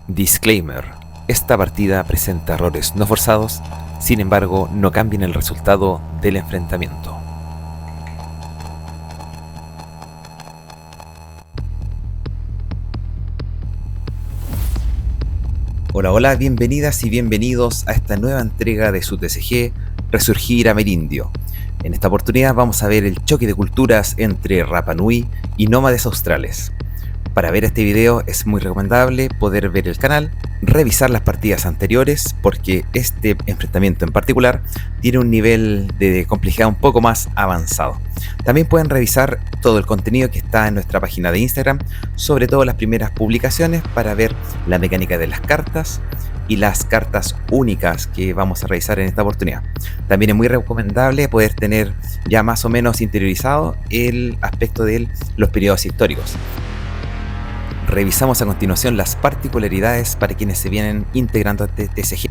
Disclaimer: esta partida presenta errores no forzados, sin embargo no cambian el resultado del enfrentamiento. Hola, bienvenidas y bienvenidos a esta nueva entrega de su TCG Resurgir Amerindio. En esta oportunidad vamos a ver el choque de culturas entre Rapa Nui y nómades australes. Para ver este video es muy recomendable poder ver el canal, revisar las partidas anteriores porque este enfrentamiento en particular tiene un nivel de complejidad un poco más avanzado. También pueden revisar todo el contenido que está en nuestra página de Instagram, sobre todo las primeras publicaciones para ver la mecánica de las cartas y las cartas únicas que vamos a revisar en esta oportunidad. También es muy recomendable poder tener ya más o menos interiorizado el aspecto de los periodos históricos. Revisamos a continuación las particularidades para quienes se vienen integrando a TCG.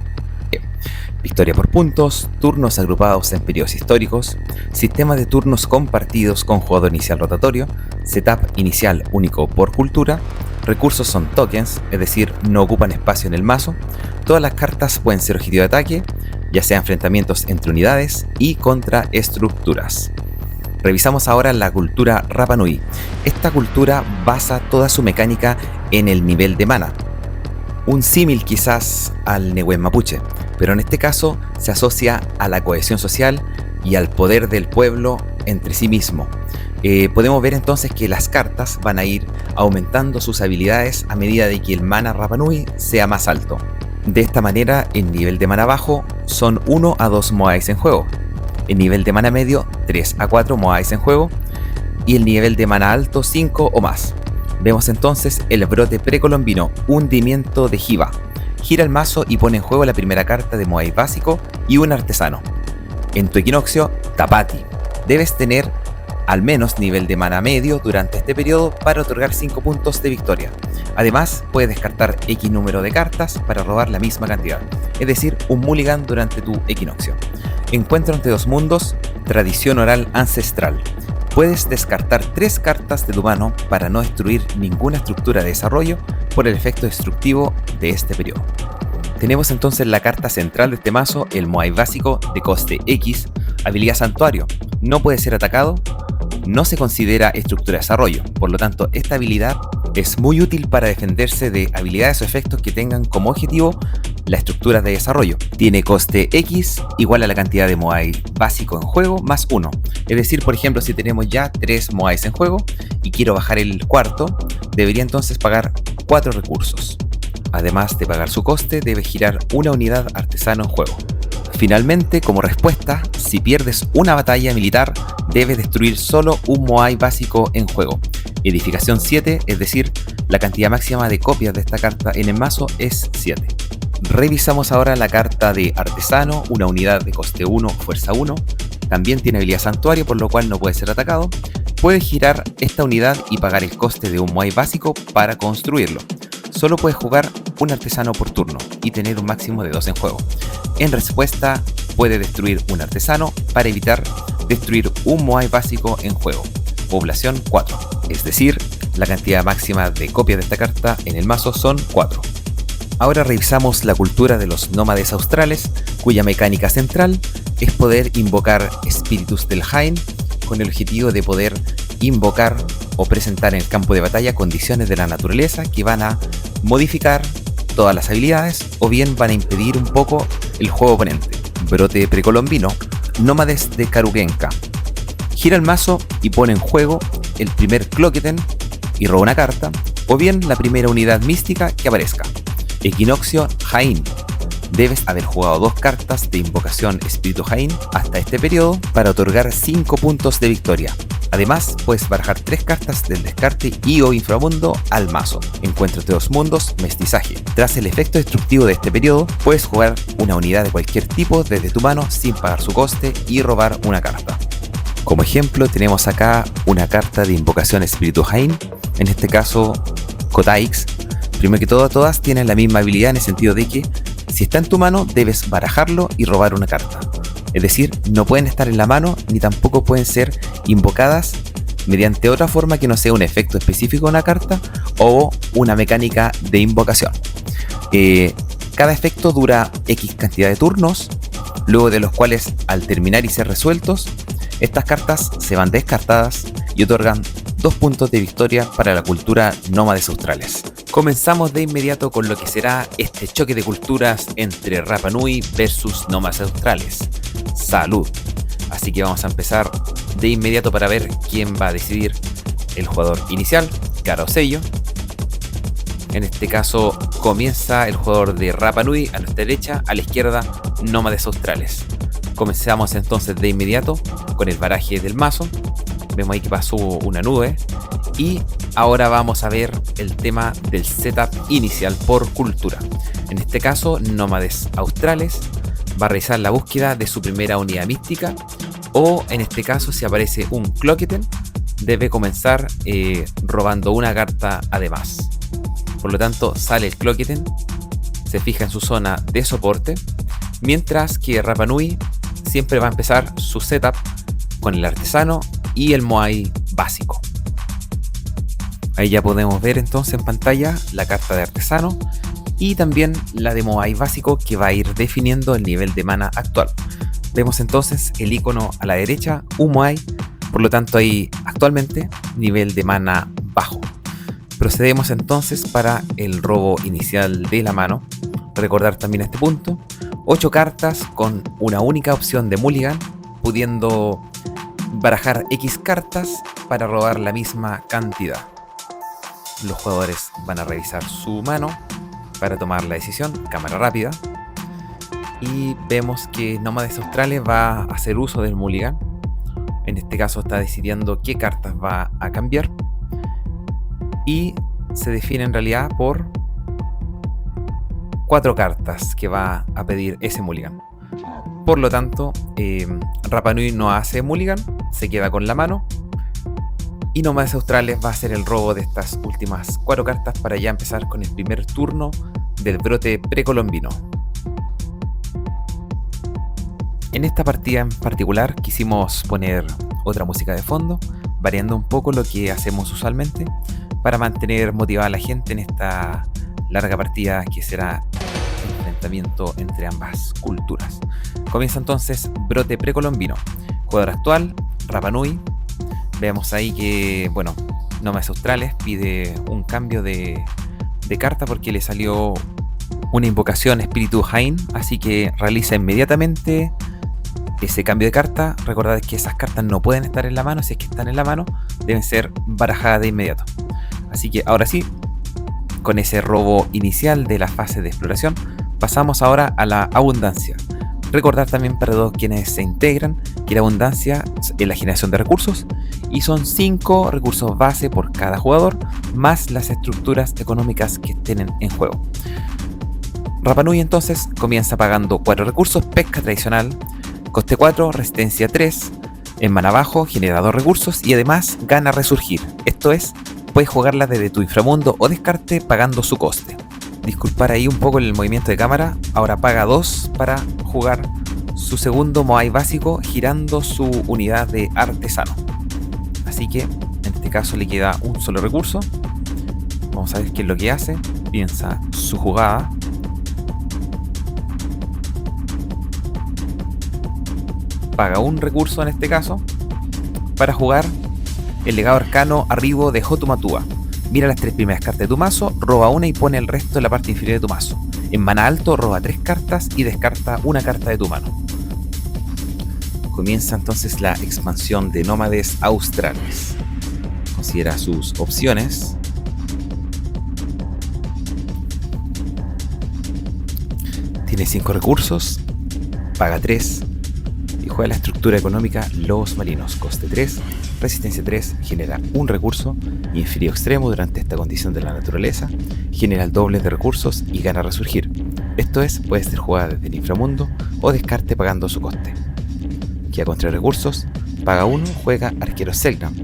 Victoria por puntos, turnos agrupados en periodos históricos, sistema de turnos compartidos con jugador inicial rotatorio, setup inicial único por cultura, recursos son tokens, es decir, no ocupan espacio en el mazo, todas las cartas pueden ser objetivo de ataque, ya sea enfrentamientos entre unidades y contra estructuras. Revisamos ahora la cultura Rapa Nui. Esta cultura basa toda su mecánica en el nivel de mana. Un símil quizás al Nehuen Mapuche, pero en este caso se asocia a la cohesión social y al poder del pueblo entre sí mismo. Podemos ver entonces que las cartas van a ir aumentando sus habilidades a medida de que el mana Rapa Nui sea más alto. De esta manera, el nivel de mana bajo son 1 a 2 moais en juego. El nivel de mana medio, 3 a 4 moais en juego, y el nivel de mana alto, 5 o más. Vemos entonces el brote precolombino, hundimiento de Jiva. Gira el mazo y pone en juego la primera carta de moai básico y un artesano. En tu equinoccio, Tapati. Debes tener al menos nivel de mana medio durante este periodo para otorgar 5 puntos de victoria. Además, puedes descartar X número de cartas para robar la misma cantidad, es decir, un mulligan durante tu equinoccio. Encuentro entre dos mundos, tradición oral ancestral. Puedes descartar 3 cartas de tu mano para no destruir ninguna estructura de desarrollo por el efecto destructivo de este periodo. Tenemos entonces la carta central de este mazo, el moai básico de coste X, habilidad santuario. No puede ser atacado, no se considera estructura de desarrollo, por lo tanto esta habilidad es muy útil para defenderse de habilidades o efectos que tengan como objetivo la estructura de desarrollo. Tiene coste X igual a la cantidad de moai básico en juego más 1. Es decir, por ejemplo, si tenemos ya 3 moais en juego y quiero bajar el cuarto, debería entonces pagar 4 recursos. Además de pagar su coste, debe girar una unidad artesano en juego. Finalmente, como respuesta, si pierdes una batalla militar, debes destruir solo un moai básico en juego. Edificación 7, es decir, la cantidad máxima de copias de esta carta en el mazo es 7. Revisamos ahora la carta de artesano, una unidad de coste 1, fuerza 1. También tiene habilidad santuario, por lo cual no puede ser atacado. Puedes girar esta unidad y pagar el coste de un moai básico para construirlo. Solo puedes jugar un artesano por turno y tener un máximo de 2 en juego. En respuesta, puede destruir un artesano para evitar destruir un moai básico en juego. Población 4, es decir, la cantidad máxima de copias de esta carta en el mazo son 4. Ahora revisamos la cultura de los nómades australes, cuya mecánica central es poder invocar espíritus del Hain con el objetivo de poder invocar o presentar en el campo de batalla condiciones de la naturaleza que van a modificar todas las habilidades o bien van a impedir un poco el juego oponente. Brote precolombino, nómades de Karugenka. Gira el mazo y pone en juego el primer Cloqueten y roba una carta, o bien la primera unidad mística que aparezca. Equinoccio Jain. Debes haber jugado 2 cartas de invocación Espíritu Jain hasta este periodo para otorgar 5 puntos de victoria. Además, puedes barajar 3 cartas del descarte y o inframundo al mazo. Encuentro entre dos mundos, mestizaje. Tras el efecto destructivo de este periodo, puedes jugar una unidad de cualquier tipo desde tu mano sin pagar su coste y robar una carta. Como ejemplo, tenemos acá una carta de invocación Espíritu Jain, en este caso Kotaix. Primero que todo, todas tienen la misma habilidad en el sentido de que si está en tu mano, debes barajarlo y robar una carta. Es decir, no pueden estar en la mano ni tampoco pueden ser invocadas mediante otra forma que no sea un efecto específico de una carta o una mecánica de invocación. Cada efecto dura X cantidad de turnos, luego de los cuales, al terminar y ser resueltos, estas cartas se van descartadas y otorgan 2 puntos de victoria para la cultura nómades australes. Comenzamos de inmediato con lo que será este choque de culturas entre Rapa Nui versus nómades australes. ¡Salud! Así que vamos a empezar de inmediato para ver quién va a decidir el jugador inicial, cara o sello. En este caso comienza el jugador de Rapa Nui a nuestra derecha, a la izquierda nómades australes. Comenzamos entonces de inmediato con el baraje del mazo. Vemos ahí que pasó una nube. Y ahora vamos a ver el tema del setup inicial por cultura. En este caso, nómades australes va a realizar la búsqueda de su primera unidad mística. O en este caso, si aparece un Cloqueten, debe comenzar robando una carta además. Por lo tanto, sale el Cloqueten, se fija en su zona de soporte, mientras que Rapa Nui siempre va a empezar su setup con el artesano y el Moai básico. Ahí ya podemos ver entonces en pantalla la carta de artesano y también la de Moai básico, que va a ir definiendo el nivel de mana actual. Vemos entonces el icono a la derecha, un Moai, por lo tanto ahí actualmente nivel de mana bajo. Procedemos entonces para el robo inicial de la mano. Recordar también este punto: 8 cartas con una única opción de mulligan, pudiendo barajar X cartas para robar la misma cantidad. Los jugadores van a revisar su mano para tomar la decisión, cámara rápida, y vemos que Nómades Australes va a hacer uso del mulligan. En este caso está decidiendo qué cartas va a cambiar y se define en realidad por 4 cartas que va a pedir ese mulligan. Por lo tanto, Rapa Nui no hace mulligan, se queda con la mano, y Nómades Australes va a hacer el robo de estas últimas 4 cartas para ya empezar con el primer turno del brote precolombino. En esta partida en particular quisimos poner otra música de fondo, variando un poco lo que hacemos usualmente, para mantener motivada a la gente en esta larga partida que será el enfrentamiento entre ambas culturas. Comienza entonces brote precolombino. Jugador actual, Rapa Nui. Veamos ahí que, Nómades Australes pide un cambio de carta porque le salió una invocación Espíritu Jain, así que realiza inmediatamente ese cambio de carta. Recordad que esas cartas no pueden estar en la mano, si es que están en la mano, deben ser barajadas de inmediato. Así que ahora sí, con ese robo inicial de la fase de exploración, pasamos ahora a la abundancia. Recordar también para todos quienes se integran que la abundancia es la generación de recursos y son 5 recursos base por cada jugador, más las estructuras económicas que estén en juego. Rapa Nui entonces comienza pagando 4 recursos, pesca tradicional, coste 4, resistencia 3, en mana bajo, genera 2 recursos y además gana resurgir. Esto es, puedes jugarla desde tu inframundo o descarte pagando su coste. Disculpar ahí un poco el movimiento de cámara, ahora paga 2 para jugar su segundo Moai básico girando su unidad de artesano. Así que en este caso le queda un solo recurso. Vamos a ver qué es lo que hace. Piensa su jugada. Paga un recurso en este caso para jugar el legado arcano arribo de Hotumatua. Mira las 3 primeras cartas de tu mazo, roba una y pone el resto en la parte inferior de tu mazo. En mana alto roba 3 cartas y descarta una carta de tu mano. Comienza entonces la expansión de Nómades Australes. Considera sus opciones. Tiene 5 recursos, paga 3 y juega la estructura económica Lobos Marinos. Coste 3, resistencia 3, genera un recurso y en frío extremo durante esta condición de la naturaleza genera el doble de recursos y gana resurgir. Esto es, puede ser jugada desde el inframundo o descarte pagando su coste. Queda con 3 recursos, paga 1, juega Arquero Selgram.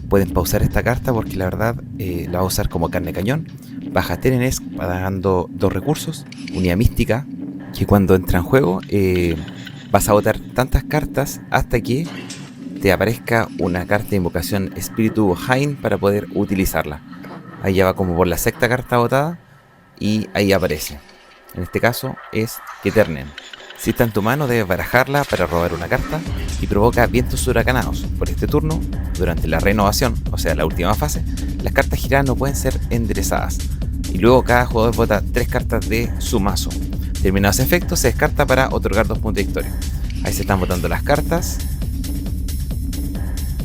Pueden pausar esta carta porque la verdad la va a usar como carne cañón. Baja Tenenesk pagando 2 recursos, unidad mística, que cuando entra en juego vas a botar tantas cartas hasta que te aparezca una carta de invocación Espíritu Jain para poder utilizarla. Ahí ya va como por la 6ª carta botada. y ahí aparece. En este caso es Keternen. Si está en tu mano, debes barajarla para robar una carta y provoca vientos huracanados. Por este turno, durante la renovación, o sea la última fase, las cartas giradas no pueden ser enderezadas. Y luego cada jugador vota 3 cartas de su mazo. Terminado ese efecto, se descarta para otorgar 2 puntos de victoria. Ahí se están votando las cartas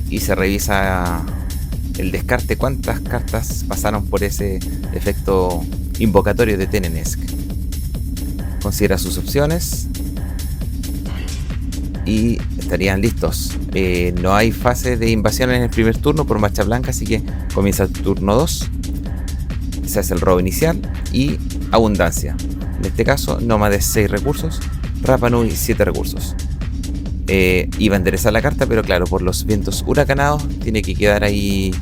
y se revisa el descarte, cuántas cartas pasaron por ese efecto invocatorio de Tenenesk. Considera sus opciones y estarían listos. No hay fase de invasión en el primer turno por marcha blanca, así que comienza el turno 2. Se hace el robo inicial y abundancia. En este caso, nómade 6 recursos, Rapa Nui 7 recursos. Iba a enderezar la carta, pero claro, por los vientos huracanados tiene que quedar ahí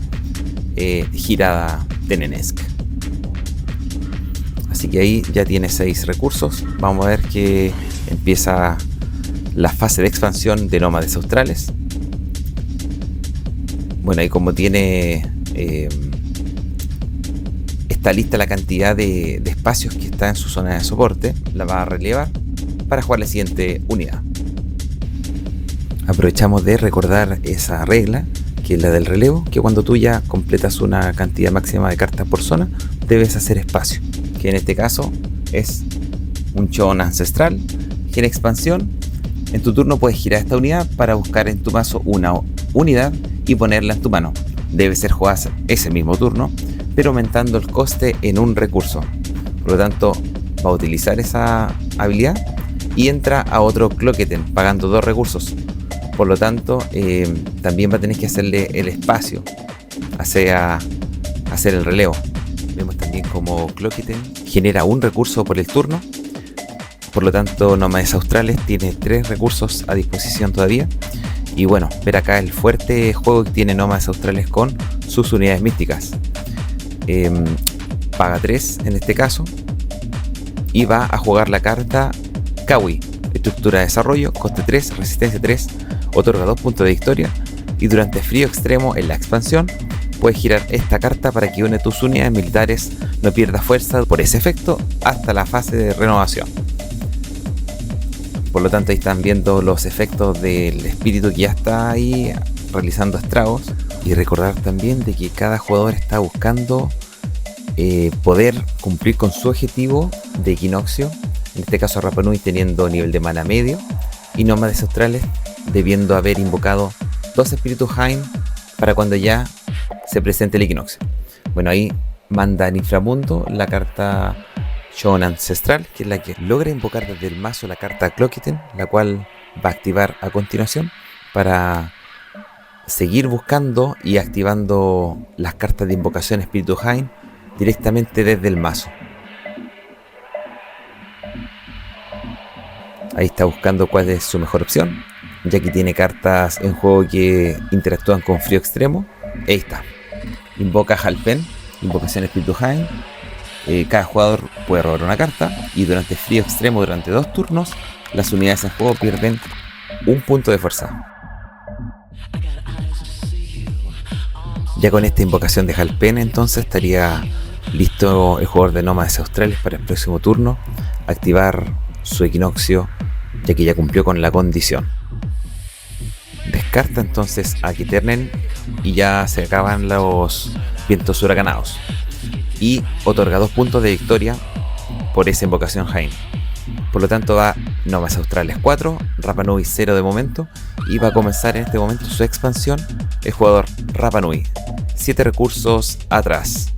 girada Tenenesk. Así que ahí ya tiene 6 recursos. Vamos a ver que empieza la fase de expansión de nómades australes. Bueno, ahí como tiene está lista la cantidad de espacios que está en su zona de soporte, la va a relevar para jugar la siguiente unidad. Aprovechamos de recordar esa regla, que es la del relevo, que cuando tú ya completas una cantidad máxima de cartas por zona, debes hacer espacio, que en este caso es un Shogun ancestral. Gira expansión. En tu turno puedes girar esta unidad para buscar en tu mazo una unidad y ponerla en tu mano. Debe ser jugada ese mismo turno, pero aumentando el coste en un recurso. Por lo tanto, va a utilizar esa habilidad y entra a otro Cloqueten pagando 2 recursos. Por lo tanto, también va a tener que hacerle el espacio hacia hacer el relevo. Vemos también como Cloqueten genera un recurso por el turno. Por lo tanto, Nómades Australes tiene 3 recursos a disposición todavía. Y bueno, ver acá el fuerte juego que tiene Nómades Australes con sus unidades místicas. Paga 3 en este caso y va a jugar la carta Kawi. Estructura de desarrollo, coste 3, resistencia 3, otorga 2 puntos de victoria y durante frío extremo en la expansión puedes girar esta carta para que une tus unidades militares no pierda fuerza por ese efecto hasta la fase de renovación. Por lo tanto ahí están viendo los efectos del espíritu que ya está ahí realizando estragos. Y recordar también de que cada jugador está buscando poder cumplir con su objetivo de equinoccio. En este caso Rapa Nui teniendo nivel de mana medio y Nómades Australes debiendo haber invocado 2 espíritus Hain para cuando ya se presente el equinoccio. Bueno, ahí manda en inframundo la carta Shogun ancestral, que es la que logra invocar desde el mazo la carta Cloqueten, la cual va a activar a continuación para seguir buscando y activando las cartas de invocación Espíritu Hain directamente desde el mazo. Ahí está buscando cuál es su mejor opción, ya que tiene cartas en juego que interactúan con frío extremo. Ahí está. Invoca Halpen, invocación Espíritu Hain. Cada jugador puede robar una carta y durante frío extremo, durante 2 turnos, las unidades en juego pierden 1 punto de fuerza. Ya con esta invocación de Halpen entonces estaría listo el jugador de Nómades Australes para el próximo turno activar su equinoccio, ya que ya cumplió con la condición. Descarta entonces a Keternen y ya se acaban los vientos huracanados y otorga 2 puntos de victoria por esa invocación Hain. Por lo tanto va Nómades Australes 4, Rapa Nui 0 de momento, y va a comenzar en este momento su expansión el jugador Rapa Nui. 7 recursos atrás.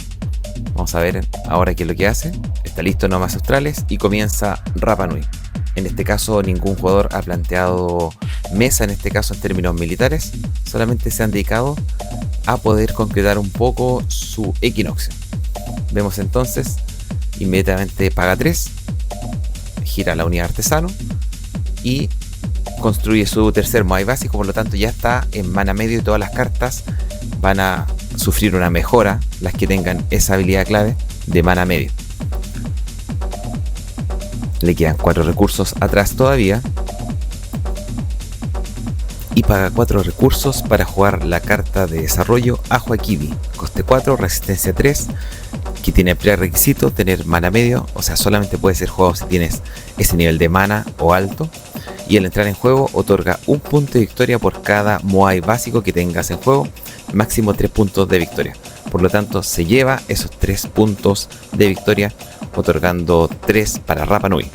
Vamos a ver ahora qué es lo que hace. Está listo Nómades Australes y comienza Rapa Nui. En este caso ningún jugador ha planteado mesa en este caso en términos militares, solamente se han dedicado a poder concretar un poco su equinoccio. Vemos entonces, inmediatamente paga 3, gira la unidad artesano y construye su tercer Moai básico. Por lo tanto ya está en mana medio y todas las cartas van a sufrir una mejora, las que tengan esa habilidad clave de mana medio. Le quedan 4 recursos atrás todavía y paga 4 recursos para jugar la carta de desarrollo Ajo Akibi, coste 4, resistencia 3, que tiene prerequisito tener mana medio, o sea, solamente puede ser jugado si tienes ese nivel de mana o alto. Y al entrar en juego otorga un punto de victoria por cada Moai básico que tengas en juego, máximo 3 puntos de victoria. Por lo tanto, se lleva esos 3 puntos de victoria, otorgando 3 para Rapa Nui.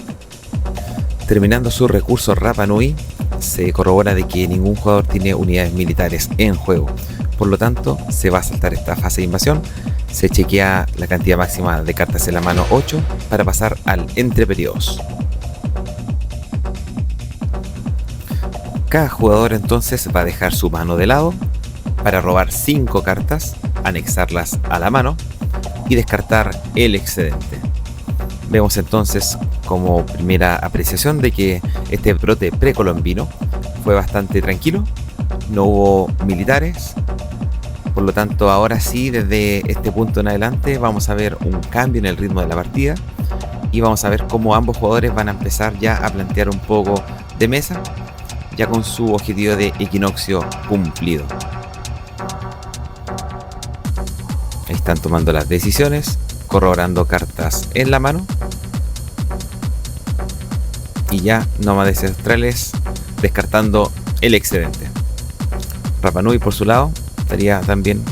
Terminando su recurso Rapa Nui, se corrobora de que ningún jugador tiene unidades militares en juego. Por lo tanto, se va a saltar esta fase de invasión. Se chequea la cantidad máxima de cartas en la mano 8 para pasar al entre periodos. Cada jugador entonces va a dejar su mano de lado para robar 5 cartas, anexarlas a la mano y descartar el excedente. Vemos entonces como primera apreciación de que este brote precolombino fue bastante tranquilo, no hubo militares. Por lo tanto, ahora sí, desde este punto en adelante vamos a ver un cambio en el ritmo de la partida y vamos a ver cómo ambos jugadores van a empezar ya a plantear un poco de mesa, ya con su objetivo de equinoccio cumplido. Ahí están tomando las decisiones, corroborando cartas en la mano. Y ya nómades ancestrales descartando el excedente. Rapa Nui por su lado estaría también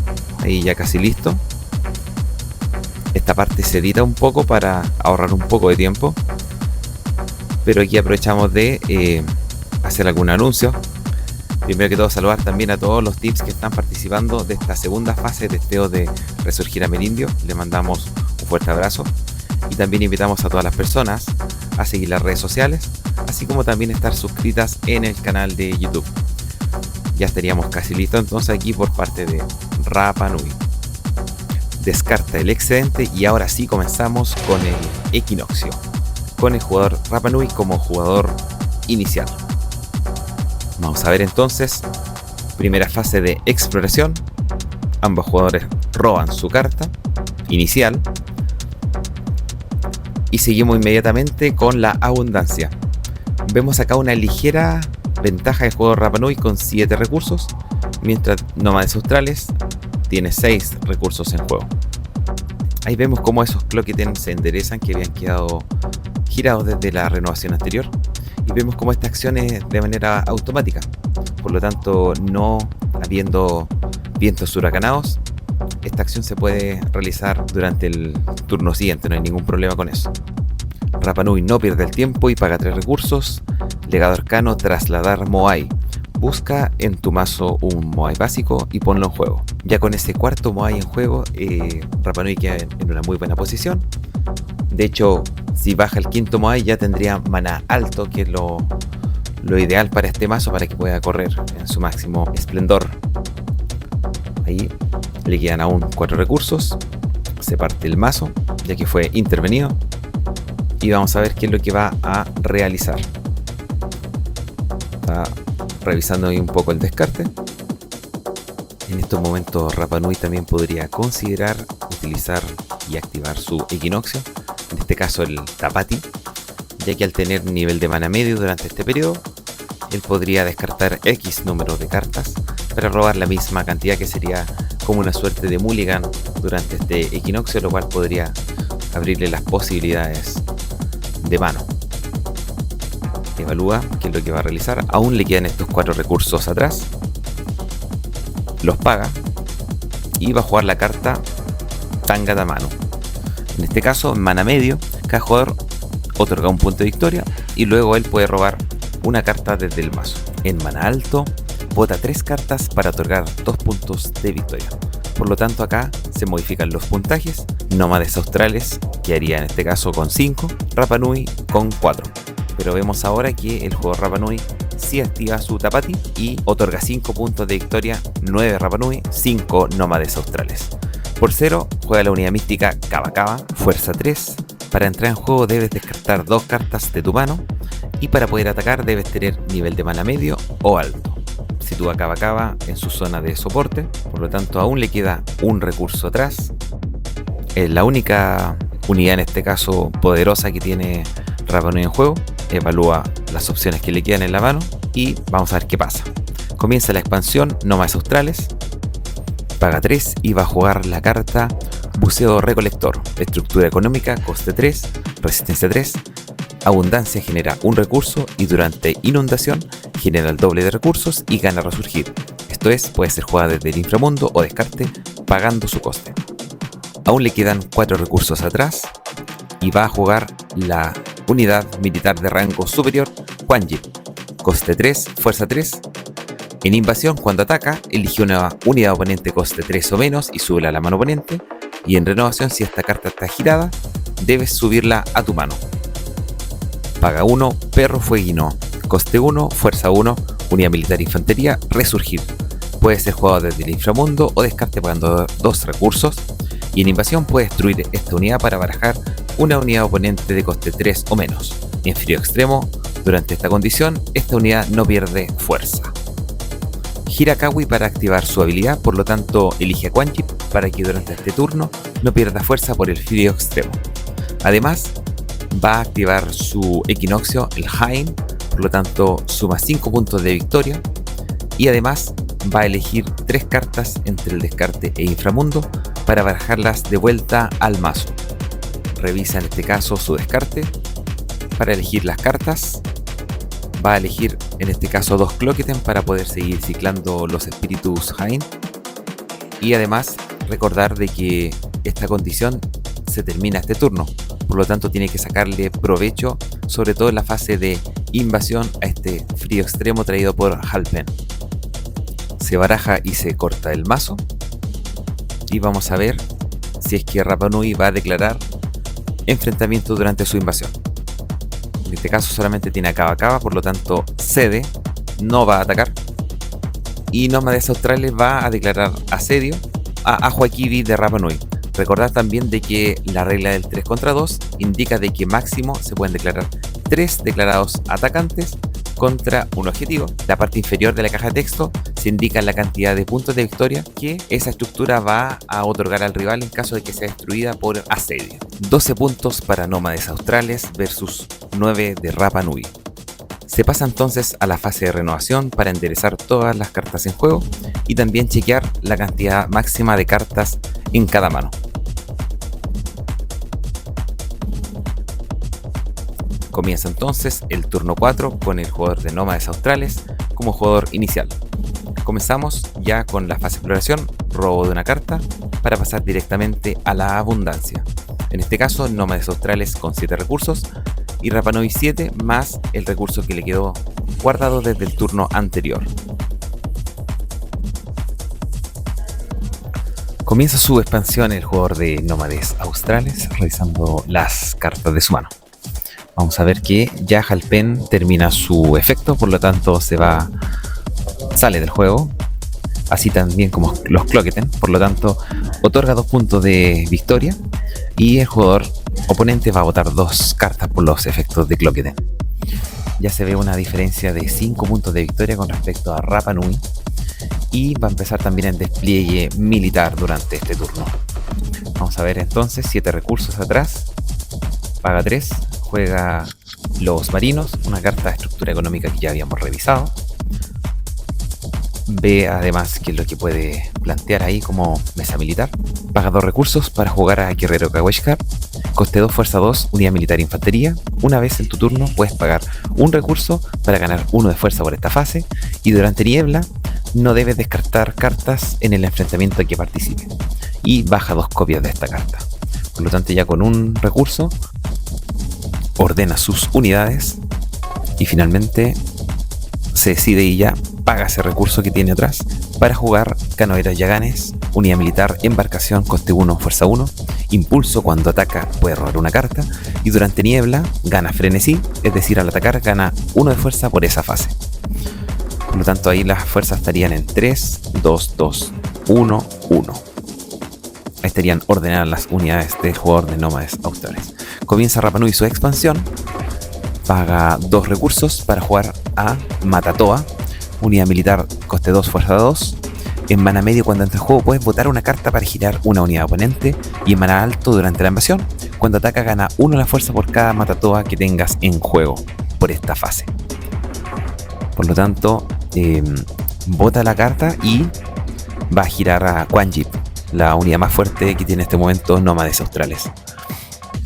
ahí ya casi listo. Esta parte se edita un poco para ahorrar un poco de tiempo, pero aquí aprovechamos de hacer algún anuncio. Primero que todo, saludar también a todos los teams que están participando de esta segunda fase de testeo de Resurgir Amerindio. Le mandamos un fuerte abrazo y también invitamos a todas las personas a seguir las redes sociales, así como también estar suscritas en el canal de YouTube. Ya estaríamos casi listos entonces aquí por parte de Rapa Nui. Descarta el excedente y ahora sí comenzamos con el equinoccio, con el jugador Rapa Nui como jugador inicial. Vamos a ver entonces, primera fase de exploración. Ambos jugadores roban su carta inicial y seguimos inmediatamente con la abundancia. Vemos acá una ligera ventaja del jugador Rapa Nui con 7 recursos, mientras Nómades Australes tiene 6 recursos en juego. Ahí vemos cómo esos clock items se enderezan, que habían quedado girados desde la renovación anterior, y vemos cómo esta acción es de manera automática. Por lo tanto, no habiendo vientos huracanados, esta acción se puede realizar durante el turno siguiente, no hay ningún problema con eso. Rapa Nui no pierde el tiempo y paga 3 recursos. Legado arcano, trasladar Moai. Busca en tu mazo un Moai básico y ponlo en juego. Ya con ese cuarto Moai en juego, Rapa Nui queda en una muy buena posición. De hecho, si baja el quinto Moai ya tendría mana alto, que es lo ideal para este mazo, para que pueda correr en su máximo esplendor. Ahí le quedan aún 4 recursos. Se parte el mazo, ya que fue intervenido. Y vamos a ver qué es lo que va a realizar. Está revisando ahí un poco el descarte. En estos momentos Rapa Nui también podría considerar utilizar y activar su equinoccio, en este caso el Tapati, ya que al tener nivel de mana medio durante este periodo, él podría descartar X número de cartas para robar la misma cantidad, que sería como una suerte de mulligan durante este equinoccio, lo cual podría abrirle las posibilidades de mano. Evalúa qué es lo que va a realizar. Aún le quedan estos 4 recursos atrás. Los paga y va a jugar la carta Tangata Mano. En este caso, en mana medio, cada jugador otorga un punto de victoria y luego él puede robar una carta desde el mazo. En mana alto, bota 3 cartas para otorgar 2 puntos de victoria. Por lo tanto, acá se modifican los puntajes. Nómades Australes quedaría en este caso con 5, Rapa Nui con 4. Pero vemos ahora que el jugador Rapa Nui sí activa su Tapati y otorga 5 puntos de victoria, 9 Rapa Nui, 5 Nómades Australes. Por 0 juega la unidad mística Kaba Kaba, fuerza 3. Para entrar en juego debes descartar 2 cartas de tu mano y para poder atacar debes tener nivel de mana medio o alto. Sitúa Kaba Kaba en su zona de soporte, por lo tanto aún le queda un recurso atrás. Es la única unidad en este caso poderosa que tiene Rapa Nui en juego. Evalúa las opciones que le quedan en la mano y vamos a ver qué pasa. Comienza la expansión Nómades Australes, paga 3 y va a jugar la carta Buceo recolector, estructura económica, coste 3, resistencia 3, abundancia genera un recurso y durante inundación genera el doble de recursos y gana resurgir. Esto es, puede ser jugada desde el inframundo o descarte pagando su coste. Aún le quedan 4 recursos atrás y va a jugar la unidad militar de rango superior Quan Yi. Coste 3, fuerza 3. En invasión, cuando ataca, elige una unidad oponente coste 3 o menos y súbela a la mano oponente. Y en renovación, si esta carta está girada, debes subirla a tu mano. Paga 1, perro fueguino. Coste 1, fuerza 1, unidad militar infantería, resurgir. Puede ser jugado desde el inframundo o descarte pagando 2 recursos. Y en invasión puede destruir esta unidad para barajar una unidad oponente de coste 3 o menos. En frío extremo, durante esta condición, esta unidad no pierde fuerza. Gira Kawi para activar su habilidad, por lo tanto elige a Quan Yi para que durante este turno no pierda fuerza por el frío extremo. Además, va a activar su equinoccio, el Hain, por lo tanto suma 5 puntos de victoria. Y además va a elegir 3 cartas entre el descarte e inframundo para barajarlas de vuelta al mazo. Revisa en este caso su descarte para elegir las cartas. Va a elegir en este caso 2 Cloqueten para poder seguir ciclando los espíritus Hain. Y además recordar de que esta condición se termina este turno. Por lo tanto tiene que sacarle provecho, sobre todo en la fase de invasión, a este frío extremo traído por Halpen. Se baraja y se corta el mazo. Y vamos a ver si es que Rapa Nui va a declarar enfrentamiento durante su invasión. En este caso solamente tiene a Cava, por lo tanto cede, no va a atacar. Y Nómades Australes va a declarar asedio a Ahuakibi de Rapa Nui. Recordad también de que la regla del 3 contra 2 indica de que máximo se pueden declarar 3 declarados atacantes contra un objetivo. La parte inferior de la caja de texto se indica la cantidad de puntos de victoria que esa estructura va a otorgar al rival en caso de que sea destruida por asedio. 12 puntos para Nómades Australes versus 9 de Rapa Nui. Se pasa entonces a la fase de renovación para enderezar todas las cartas en juego y también chequear la cantidad máxima de cartas en cada mano. Comienza entonces el turno 4 con el jugador de Nómades Australes como jugador inicial. Comenzamos ya con la fase de exploración, robo de una carta para pasar directamente a la abundancia. En este caso, Nómades Australes con 7 recursos y Rapa Nui 7 más el recurso que le quedó guardado desde el turno anterior. Comienza su expansión el jugador de Nómades Australes revisando las cartas de su mano. Vamos a ver que ya Halpen termina su efecto, por lo tanto sale del juego, así también como los Cloqueten, por lo tanto otorga 2 puntos de victoria y el jugador oponente va a botar 2 cartas por los efectos de Cloqueten. Ya se ve una diferencia de 5 puntos de victoria con respecto a Rapa Nui y va a empezar también el despliegue militar durante este turno. Vamos a ver entonces 7 recursos atrás, paga 3, juega los marinos, una carta de estructura económica que ya habíamos revisado. Ve además qué es lo que puede plantear ahí como mesa militar. Paga 2 recursos para jugar a Guerrero Kaweshkar. Coste 2, fuerza 2, unidad militar infantería. Una vez en tu turno puedes pagar un recurso para ganar 1 de fuerza por esta fase. Y durante niebla no debes descartar cartas en el enfrentamiento en que participe. Y baja 2 copias de esta carta. Por lo tanto, ya con un recurso ordena sus unidades y finalmente se decide y ya paga ese recurso que tiene atrás para jugar Canoeras Yaganes, unidad militar, embarcación, coste 1, fuerza 1, impulso, cuando ataca puede robar una carta y durante niebla gana frenesí, es decir, al atacar gana 1 de fuerza por esa fase. Por lo tanto ahí las fuerzas estarían en 3, 2, 2, 1, 1. Ahí estarían ordenadas las unidades del jugador de Nómades Australes. Comienza Rapa Nui su expansión, paga 2 recursos para jugar a Matatoa, unidad militar, coste 2, fuerza 2. En mana medio, cuando entra en juego, puedes botar una carta para girar una unidad oponente. Y en mana alto, durante la invasión, cuando ataca gana 1 la fuerza por cada Matatoa que tengas en juego por esta fase. Por lo tanto, bota la carta y va a girar a Quan Yi, la unidad más fuerte que tiene en este momento Nómades Australes.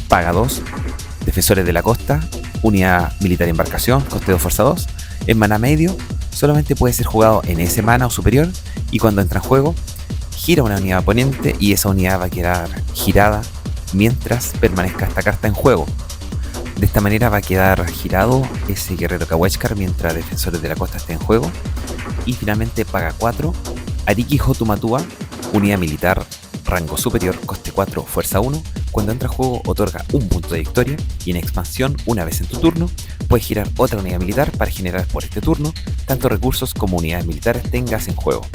Paga 2, Defensores de la Costa, unidad militar embarcación, coste 2, fuerza 2. En mana medio, solamente puede ser jugado en ese mana o superior, y cuando entra en juego, gira una unidad oponente y esa unidad va a quedar girada mientras permanezca esta carta en juego. De esta manera va a quedar girado ese guerrero Kawechkar mientras Defensores de la Costa esté en juego. Y finalmente paga 4, Ariki Hotumatua, unidad militar, rango superior, coste 4, fuerza 1. Cuando entra en juego otorga un punto de victoria y en expansión, una vez en tu turno, puedes girar otra unidad militar para generar por este turno tanto recursos como unidades militares tengas en juego.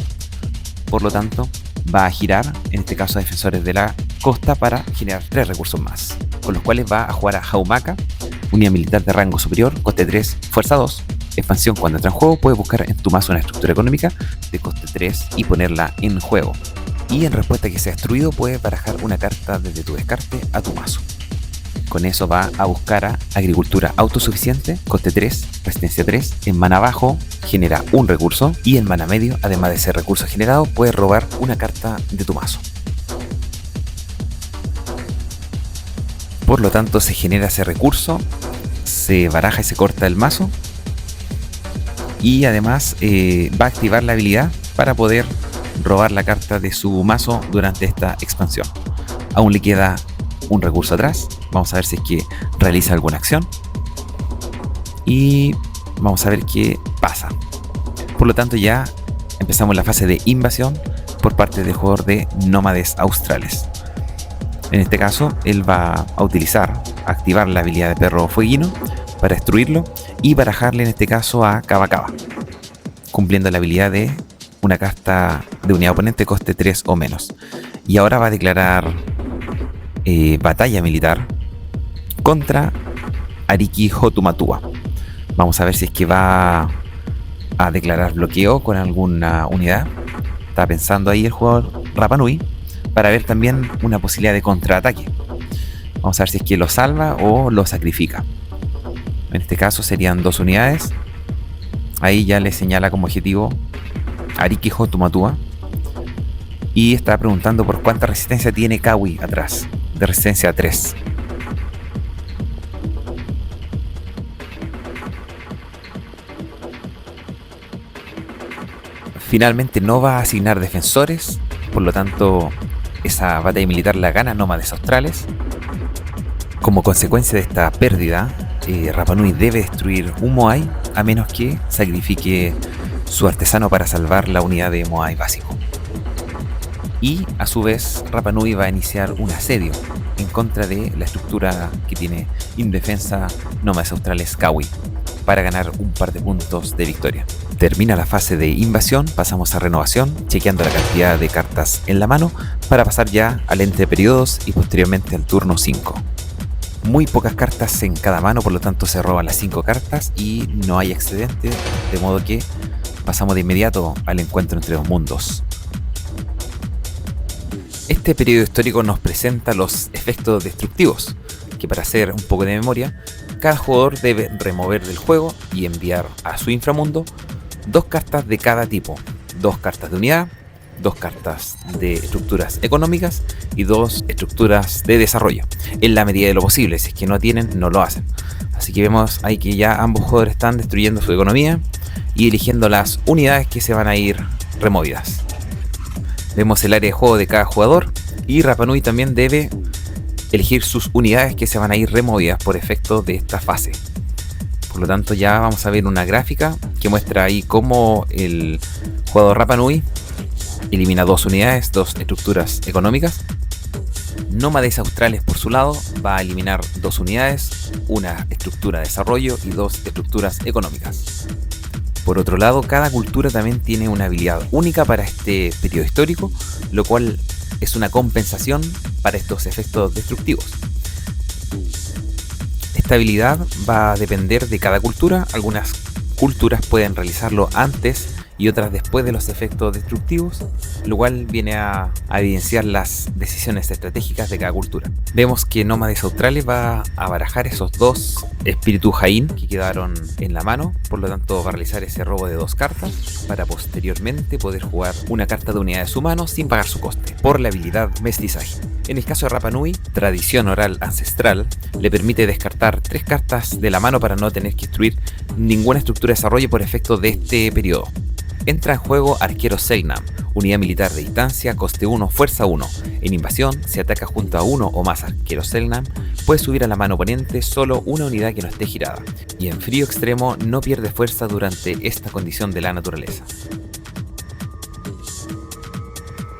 Por lo tanto, va a girar, en este caso a Defensores de la Costa, para generar 3 recursos más, con los cuales va a jugar a Haumaka, unidad militar de rango superior, coste 3, fuerza 2. Expansión: cuando entra en juego, puedes buscar en tu mazo una estructura económica de coste 3 y ponerla en juego. Y en respuesta a que sea destruido, puedes barajar una carta desde tu descarte a tu mazo. Con eso va a buscar a Agricultura Autosuficiente, coste 3, resistencia 3. En mana bajo genera un recurso y en mana medio, además de ese recurso generado, puedes robar una carta de tu mazo. Por lo tanto, se genera ese recurso, se baraja y se corta el mazo. Y además va a activar la habilidad para poder robar la carta de su mazo durante esta expansión. Aún le queda un recurso atrás. Vamos a ver si es que realiza alguna acción. Y vamos a ver qué pasa. Por lo tanto, ya empezamos la fase de invasión por parte del jugador de Nómades Australes. En este caso, él va a activar la habilidad de Perro Fueguino para destruirlo y barajarle en este caso a Kaba Kaba, cumpliendo la habilidad de una carta de unidad oponente coste 3 o menos. Y ahora va a declarar batalla militar contra Ariki Hotumatua. Vamos a ver si es que va a declarar bloqueo con alguna unidad. Está pensando ahí el jugador Rapanui para ver también una posibilidad de contraataque. Vamos a ver si es que lo salva o lo sacrifica. En este caso serían 2 unidades. Ahí ya le señala como objetivo Ariki Hotumatua. Y está preguntando por cuánta resistencia tiene Kawi atrás. De resistencia 3. Finalmente no va a asignar defensores. Por lo tanto, esa batalla militar la gana Nómades Australes. Como consecuencia de esta pérdida, Rapanui debe destruir un Moai a menos que sacrifique su artesano para salvar la unidad de Moai básico. Y a su vez Rapanui va a iniciar un asedio en contra de la estructura que tiene indefensa Nómades Australes Kawi para ganar un par de puntos de victoria. Termina la fase de invasión, pasamos a renovación, chequeando la cantidad de cartas en la mano para pasar ya al ente de periodos y posteriormente al turno 5. Muy pocas cartas en cada mano, por lo tanto se roban las 5 cartas y no hay excedente, de modo que pasamos de inmediato al encuentro entre los mundos. Este periodo histórico nos presenta los efectos destructivos, que para hacer un poco de memoria, cada jugador debe remover del juego y enviar a su inframundo 2 cartas de cada tipo, 2 cartas de unidad, 2 cartas de estructuras económicas y 2 estructuras de desarrollo, en la medida de lo posible. Si es que no tienen, no lo hacen. Así que vemos ahí que ya ambos jugadores están destruyendo su economía y eligiendo las unidades que se van a ir removidas. Vemos el área de juego de cada jugador y Rapanui también debe elegir sus unidades que se van a ir removidas por efecto de esta fase. Por lo tanto, ya vamos a ver una gráfica que muestra ahí cómo el jugador Rapanui elimina 2 unidades, 2 estructuras económicas. Nómades Australes, por su lado, va a eliminar 2 unidades, una estructura de desarrollo y 2 estructuras económicas. Por otro lado, cada cultura también tiene una habilidad única para este periodo histórico, lo cual es una compensación para estos efectos destructivos. Esta habilidad va a depender de cada cultura. Algunas culturas pueden realizarlo antes y otras después de los efectos destructivos, lo cual viene a evidenciar las decisiones estratégicas de cada cultura. Vemos que Nómades Australes va a barajar esos dos Espíritu Jain que quedaron en la mano, por lo tanto va a realizar ese robo de 2 cartas para posteriormente poder jugar una carta de unidad de su mano sin pagar su coste, por la habilidad Mestizaje. En el caso de Rapa Nui, Tradición Oral Ancestral le permite descartar 3 cartas de la mano para no tener que destruir ninguna estructura de desarrollo por efecto de este periodo. Entra en juego Arquero Selknam, unidad militar de distancia, coste 1, fuerza 1. En invasión, si ataca junto a uno o más arqueros Selknam, puede subir a la mano oponente solo una unidad que no esté girada. Y en frío extremo, no pierde fuerza durante esta condición de la naturaleza.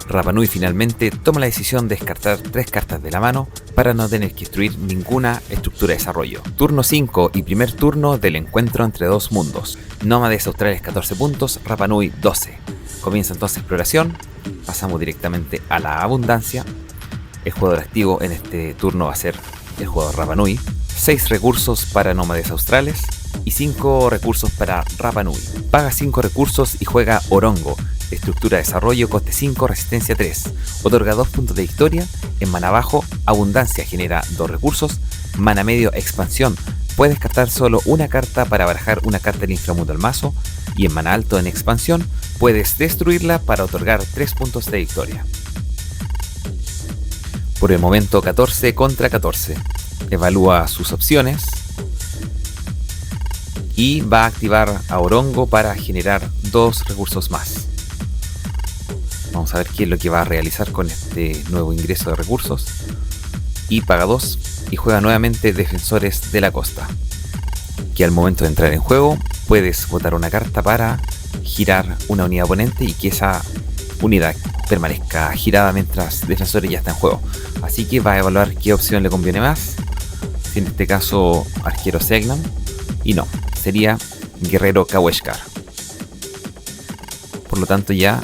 Rapa Nui finalmente toma la decisión de descartar 3 cartas de la mano para no tener que destruir ninguna estructura de desarrollo. Turno 5 y primer turno del encuentro entre dos mundos. Nómades Australes 14 puntos, Rapa Nui 12. Comienza entonces exploración, pasamos directamente a la abundancia. El jugador activo en este turno va a ser el jugador Rapa Nui. 6 recursos para Nómades Australes y 5 recursos para Rapa Nui. Paga 5 recursos y juega Orongo. Estructura de desarrollo, coste 5, resistencia 3. Otorga 2 puntos de victoria. En mana bajo, abundancia genera 2 recursos. Mana medio, expansión. Puede descartar solo una carta para barajar una carta del inframundo al mazo. Y en mana alto, en expansión, puedes destruirla para otorgar 3 puntos de victoria. Por el momento 14 contra 14. Evalúa sus opciones. Y va a activar a Orongo para generar 2 recursos más. Vamos a ver qué es lo que va a realizar con este nuevo ingreso de recursos. Y paga 2 y juega nuevamente Defensores de la Costa. Que al momento de entrar en juego puedes botar una carta para girar una unidad oponente y que esa unidad permanezca girada mientras Defensores ya está en juego. Así que va a evaluar qué opción le conviene más. Si en este caso Arquero Selknam. Y no, sería Guerrero Kaweshkar. Por lo tanto ya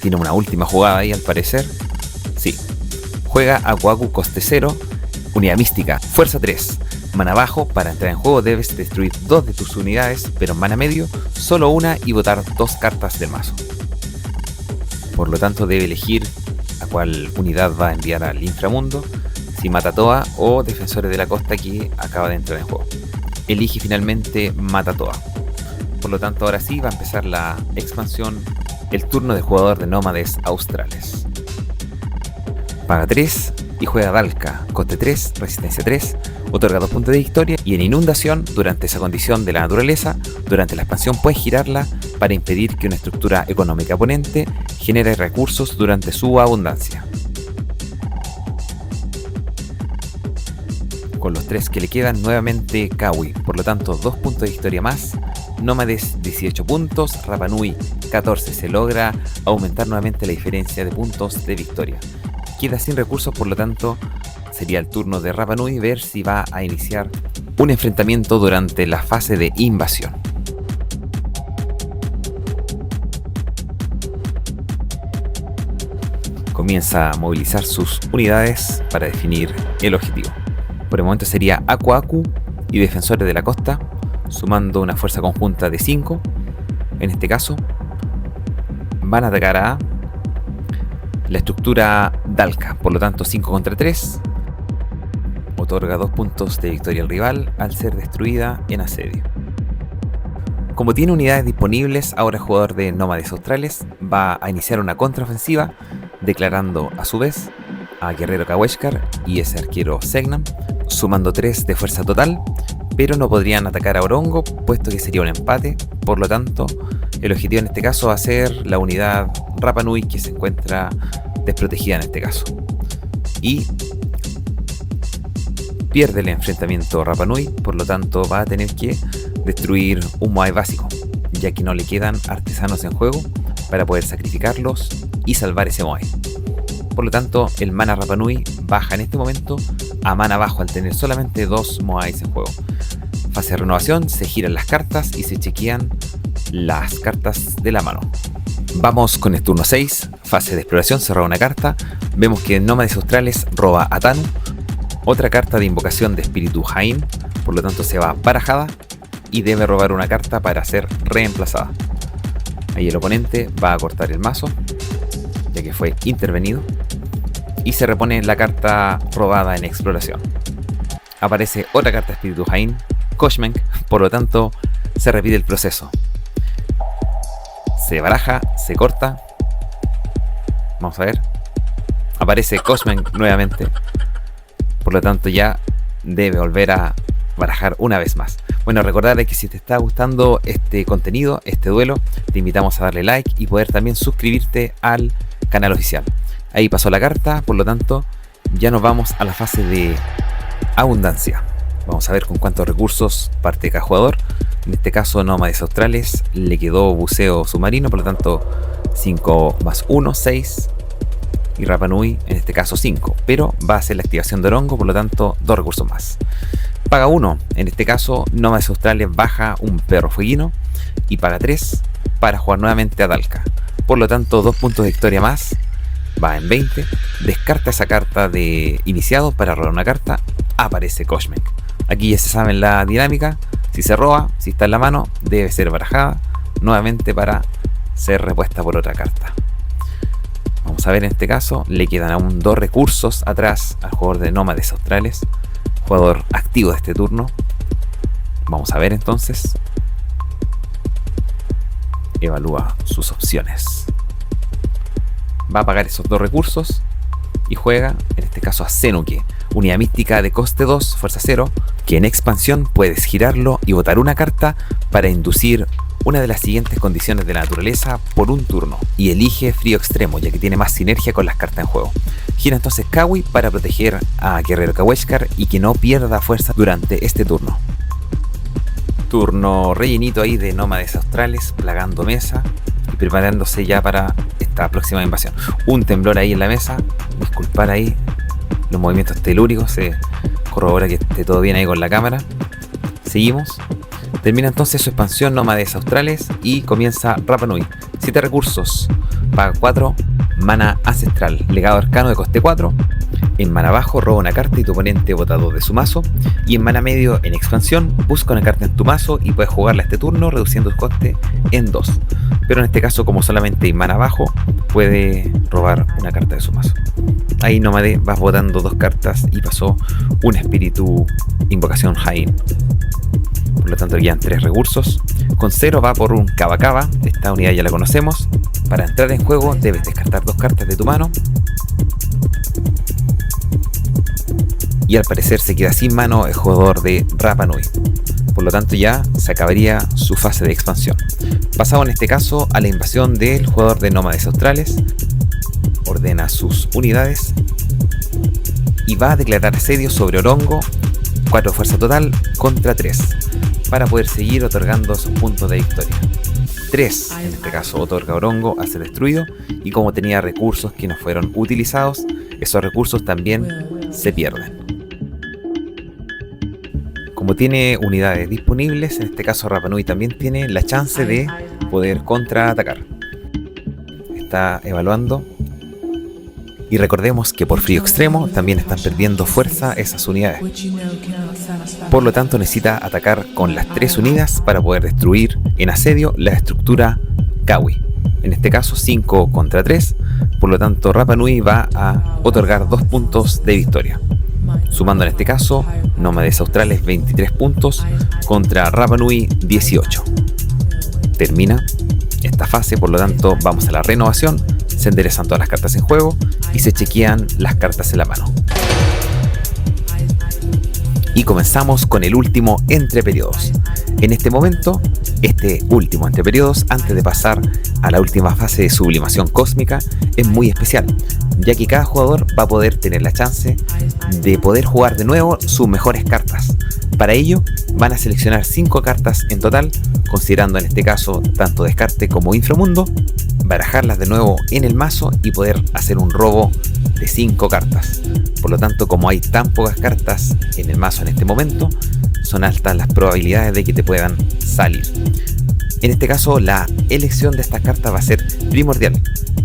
tiene una última jugada ahí al parecer. Sí. Juega Aku Aku coste 0. Unidad mística. Fuerza 3. Mana bajo. Para entrar en juego debes destruir 2 de tus unidades. Pero en mana medio solo una y botar 2 cartas del mazo. Por lo tanto debe elegir a cuál unidad va a enviar al inframundo. Si Matatoa o Defensores de la Costa que acaba de entrar en juego. Elige finalmente Matatoa. Por lo tanto ahora sí va a empezar la expansión. El turno de jugador de Nómades Australes. Paga 3 y juega Dalka, coste 3, resistencia 3, otorga 2 puntos de victoria y en inundación, durante esa condición de la naturaleza, durante la expansión puedes girarla para impedir que una estructura económica oponente genere recursos durante su abundancia. Con los 3 que le quedan nuevamente Kawi, por lo tanto 2 puntos de victoria más. Nómades 18 puntos, Rapa Nui 14. Se logra aumentar nuevamente la diferencia de puntos de victoria. Queda sin recursos, por lo tanto sería el turno de Rapa Nui ver si va a iniciar un enfrentamiento durante la fase de invasión. Comienza a movilizar sus unidades para definir el objetivo. Por el momento sería Aku Aku y Defensores de la Costa, sumando una fuerza conjunta de 5. En este caso van a atacar a la estructura Dalka, por lo tanto 5 contra 3. Otorga 2 puntos de victoria al rival al ser destruida en asedio. Como tiene unidades disponibles, ahora el jugador de Nómades Australes va a iniciar una contraofensiva, declarando a su vez a Guerrero Kaweshkar y ese arquero Selknam, sumando 3 de fuerza total, pero no podrían atacar a Orongo, puesto que sería un empate. Por lo tanto, el objetivo en este caso va a ser la unidad Rapa Nui, que se encuentra desprotegida en este caso. Y pierde el enfrentamiento Rapa Nui, por lo tanto va a tener que destruir un Moai básico, ya que no le quedan artesanos en juego para poder sacrificarlos y salvar ese Moai. Por lo tanto, el mana Rapa Nui baja en este momento a mana bajo al tener solamente 2 Moais en juego. Fase de renovación, se giran las cartas y se chequean las cartas de la mano. Vamos con el turno 6, fase de exploración, se roba una carta. Vemos que Nómades Australes roba a Tanu, otra carta de invocación de Espíritu Jain, por lo tanto se va barajada. y debe robar una carta para ser reemplazada. Ahí el oponente va a cortar el mazo, ya que fue intervenido, y se repone la carta robada en exploración. Aparece otra carta de Espíritu Jain, Koshmenk, por lo tanto se repite el proceso. Se baraja, se corta. Vamos a ver. Aparece Koshmenk nuevamente. Por lo tanto ya debe volver a barajar una vez más. Bueno, recordad que si te está gustando este contenido, este duelo, te invitamos a darle like y poder también suscribirte al canal oficial. Ahí pasó la carta, por lo tanto ya nos vamos a la fase de abundancia. Vamos a ver con cuántos recursos parte cada jugador. En este caso Nómades Australes le quedó buceo submarino, por lo tanto 5 más 1, 6. Y Rapa Nui en este caso 5, pero va a hacer la activación de Orongo, por lo tanto 2 recursos más. Paga 1, en este caso Nómades Australes baja un perro fueguino y paga 3 para jugar nuevamente a Dalka. Por lo tanto 2 puntos de victoria más, va en 20. Descarta esa carta de iniciado para robar una carta, aparece Koshmenk. Aquí ya se sabe la dinámica, si se roba, si está en la mano, debe ser barajada nuevamente para ser repuesta por otra carta. Vamos a ver, en este caso le quedan aún 2 recursos atrás al jugador de Nómades Australes, jugador activo de este turno. Vamos a ver entonces. Evalúa sus opciones. Va a pagar esos 2 recursos y juega, en este caso, a Zenuke, unidad mística de coste 2, fuerza 0, que en expansión puedes girarlo y botar una carta para inducir una de las siguientes condiciones de la naturaleza por un turno, y elige frío extremo, ya que tiene más sinergia con las cartas en juego. Gira entonces Kawi para proteger a Guerrero Kaweshkar y que no pierda fuerza durante este turno. Turno rellenito ahí de Nómades Australes, plagando mesa y preparándose ya para esta próxima invasión. Un temblor ahí en la mesa, disculpar ahí los movimientos telúricos, se corrobora que esté todo bien ahí con la cámara. Seguimos. Termina entonces su expansión Nómades Australes y comienza Rapa Nui. 7 recursos, paga 4, mana ancestral, legado arcano de coste 4. En mana bajo roba una carta y tu oponente bota 2 de su mazo. Y en mana medio, en expansión, busca una carta en tu mazo y puedes jugarla este turno reduciendo el coste en 2. Pero en este caso, como solamente hay mana bajo, puede robar una carta de su mazo. Ahí Nómade vas botando 2 cartas y pasó un espíritu invocación Jain. Por lo tanto quedan 3 recursos. Con 0 va por un Kaba Kaba. Esta unidad ya la conocemos. Para entrar en juego debes descartar 2 cartas de tu mano. Y al parecer se queda sin mano el jugador de Rapa Nui. Por lo tanto ya se acabaría su fase de expansión. Pasamos en este caso a la invasión del jugador de Nómades Australes. Ordena sus unidades y va a declarar asedio sobre Orongo. 4 de fuerza total contra 3 para poder seguir otorgando sus puntos de victoria. 3 en este caso otorga Orongo a ser destruido, y como tenía recursos que no fueron utilizados, esos recursos también se pierden. Como tiene unidades disponibles, en este caso Rapa Nui también tiene la chance de poder contraatacar. Está evaluando. Y recordemos que por frío extremo también están perdiendo fuerza esas unidades. Por lo tanto necesita atacar con las 3 unidas para poder destruir en asedio la estructura Kawi. En este caso 5 contra 3. Por lo tanto Rapa Nui va a otorgar 2 puntos de victoria. Sumando en este caso Nómades Australes 23 puntos contra Rapa Nui 18. Termina esta fase, por lo tanto vamos a la renovación. Se enderezan todas las cartas en juego y se chequean las cartas en la mano. Y comenzamos con el último entre periodos. En este momento, este último entre periodos, antes de pasar a la última fase de sublimación cósmica, es muy especial, ya que cada jugador va a poder tener la chance de poder jugar de nuevo sus mejores cartas. Para ello, van a seleccionar 5 cartas en total, considerando en este caso tanto descarte como inframundo, barajarlas de nuevo en el mazo y poder hacer un robo de 5 cartas. Por lo tanto, como hay tan pocas cartas en el mazo en este momento, son altas las probabilidades de que te puedan salir. En este caso, la elección de estas cartas va a ser primordial,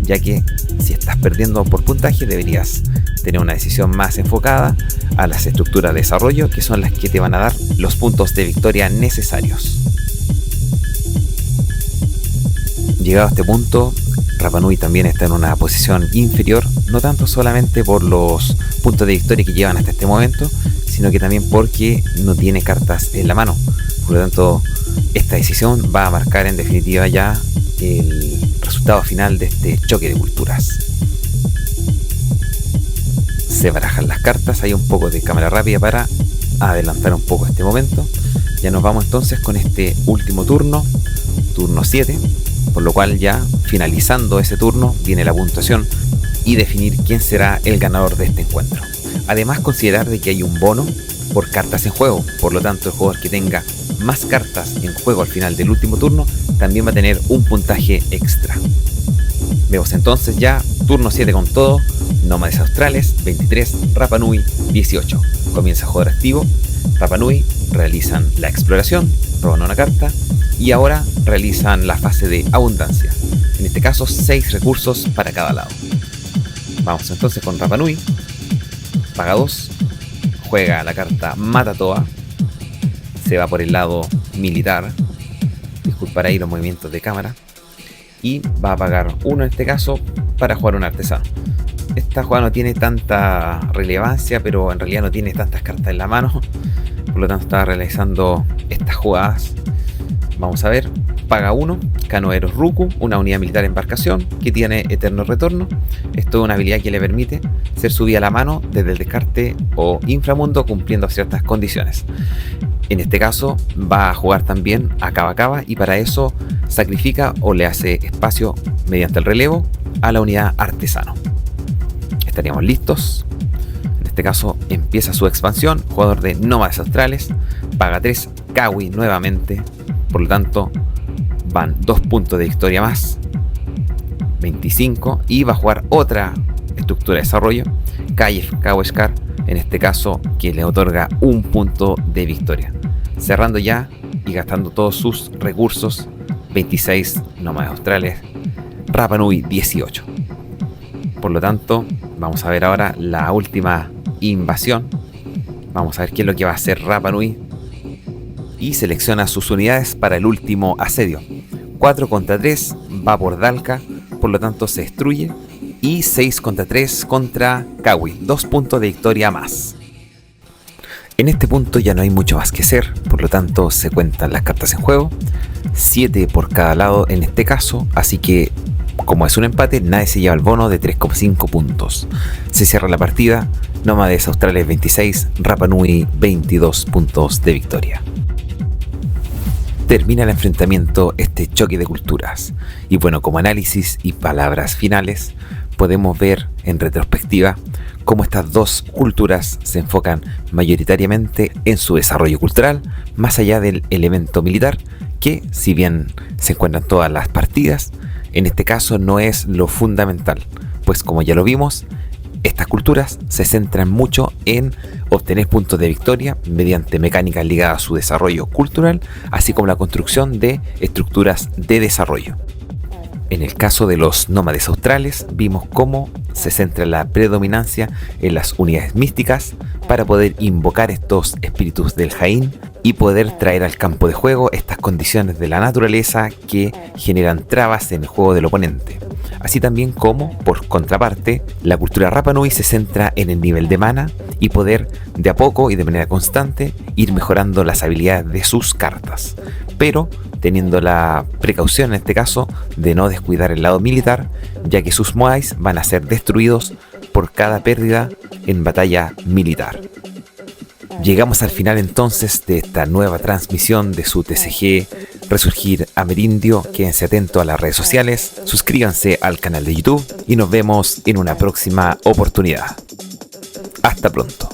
ya que si estás perdiendo por puntaje deberías tener una decisión más enfocada a las estructuras de desarrollo, que son las que te van a dar los puntos de victoria necesarios. Llegado a este punto, Rapa Nui también está en una posición inferior, no tanto solamente por los puntos de victoria que llevan hasta este momento, sino que también porque no tiene cartas en la mano. Por lo tanto, esta decisión va a marcar en definitiva ya el resultado final de este choque de culturas. Se barajan las cartas, hay un poco de cámara rápida para adelantar un poco este momento. Ya nos vamos entonces con este último turno, turno 7, por lo cual ya finalizando ese turno viene la puntuación y definir quién será el ganador de este encuentro. Además, considerar de que hay un bono por cartas en juego, por lo tanto el jugador que tenga más cartas en juego al final del último turno también va a tener un puntaje extra. Vemos entonces ya turno 7 con todo, Nómades Australes 23, Rapa Nui 18. Comienza el jugador activo, Rapa Nui realizan la exploración, roban una carta y ahora realizan la fase de abundancia. En este caso 6 recursos para cada lado. Vamos entonces con Rapa Nui, paga 2, juega la carta Matatoa, se va por el lado militar, disculpar ahí los movimientos de cámara, y va a pagar 1 en este caso para jugar un artesano. Esta jugada no tiene tanta relevancia, pero en realidad no tiene tantas cartas en la mano, por lo tanto está realizando estas jugadas. Vamos a ver, paga 1, Canoeros Ruku, una unidad militar embarcación que tiene eterno retorno. Esto es una habilidad que le permite ser subida a la mano desde el descarte o inframundo cumpliendo ciertas condiciones. En este caso va a jugar también a Cava y para eso sacrifica o le hace espacio mediante el relevo a la unidad artesano. Estaríamos listos. En este caso empieza su expansión, jugador de Nómades Australes, paga 3, Kawi nuevamente, por lo tanto van 2 puntos de victoria más, 25, y va a jugar otra estructura de desarrollo, Kaweskar, en este caso que le otorga 1 punto de victoria, cerrando ya y gastando todos sus recursos. 26 Nómades Australes, Rapa Nui 18. Por lo tanto, vamos a ver ahora la última invasión. Vamos a ver qué es lo que va a hacer Rapa Nui y selecciona sus unidades para el último asedio. 4 contra 3 va por Dalka, por lo tanto se destruye, y 6 contra 3 contra Kawi, 2 puntos de victoria más. En este punto ya no hay mucho más que hacer, por lo tanto se cuentan las cartas en juego, 7 por cada lado en este caso, así que como es un empate nadie se lleva el bono de 3,5 puntos. Se cierra la partida, Nómades Australes 26, Rapa Nui 22 puntos de victoria. Termina el enfrentamiento, este choque de culturas. Y bueno, como análisis y palabras finales, podemos ver en retrospectiva cómo estas dos culturas se enfocan mayoritariamente en su desarrollo cultural, más allá del elemento militar, que si bien se encuentran todas las partidas, en este caso no es lo fundamental, pues como ya lo vimos, estas culturas se centran mucho en obtener puntos de victoria mediante mecánicas ligadas a su desarrollo cultural, así como la construcción de estructuras de desarrollo. En el caso de los nómades australes, vimos cómo se centra la predominancia en las unidades místicas para poder invocar estos espíritus del Jain y poder traer al campo de juego estas condiciones de la naturaleza que generan trabas en el juego del oponente. Así también como, por contraparte, la cultura Rapa Nui se centra en el nivel de mana y poder de a poco y de manera constante ir mejorando las habilidades de sus cartas, pero teniendo la precaución en este caso de no descuidar el lado militar, ya que sus moais van a ser destruidos por cada pérdida en batalla militar. Llegamos al final entonces de esta nueva transmisión de su TCG Resurgir Amerindio. Quédense atentos a las redes sociales, suscríbanse al canal de YouTube y nos vemos en una próxima oportunidad. Hasta pronto.